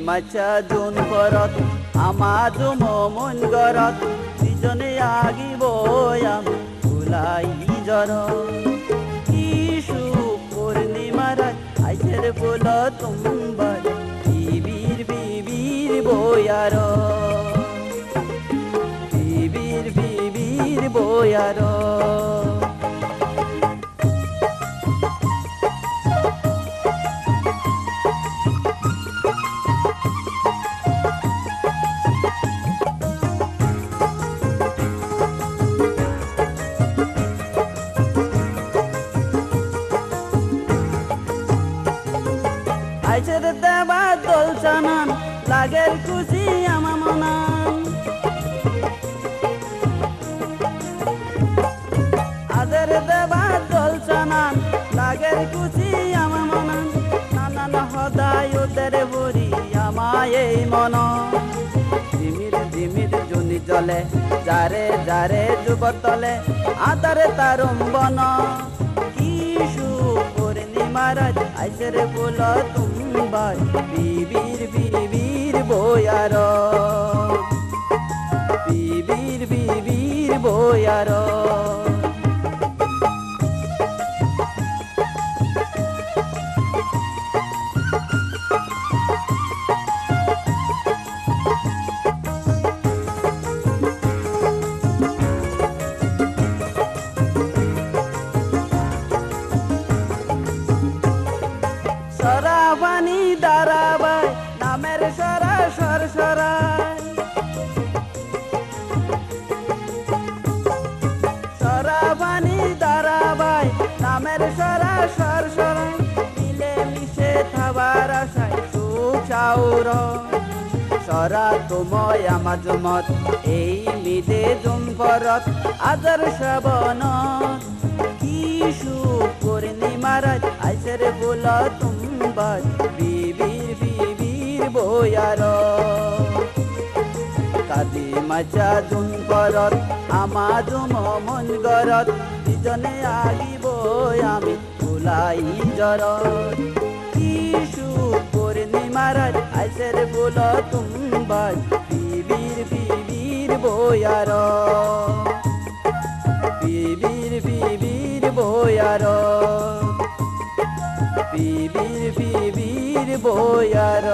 মাছা জোন পরত আমার মন গরত দুজনে আগিব আমি ভুলাই জর কিশু পূর্ণিমার আইসের ফুল তোমার বিবির বিবির বয়ার বিবির বিবির বয়ার আইসের দেবা দোল চানান লাগের খুশি আমার মনান আদের দেবা দোল চানান লাগের খুশি আমার মনান নানান হদায় ওদের বুড়ি আমায় এই মন ধিমির ধিমির জুনি জলে যারে যারে যুবতলে আদারে তারম্বন কিশু পূর্ণিমার আইসের ফুল তোমার বিবির বিবির বয়ার বিবির বিবির বয়ার সরাবানি দারাবাই নামের সরা সর সরাই সরাবানি দারাবাই নামের সরা সর সরাই মিলে মিশে থাবার আশায় সুখ চাউর সরা তোমায় আমার জমত এই মিদে জুমফরত আদর শ্রবণত কিশু পূর্ণিমার আইসের ফুল তোমার বিবির বিবির বয়ার কাদি মাছা জুন পরত আমার মন গরত দুজনে আগিব আমি ভুলাই জর কিশু পূর্ণিমার আইসের ফুল তোমার বিবির বিবির বয়ার বিবির বিবির বয়ার বিবির বিবির বয়ার।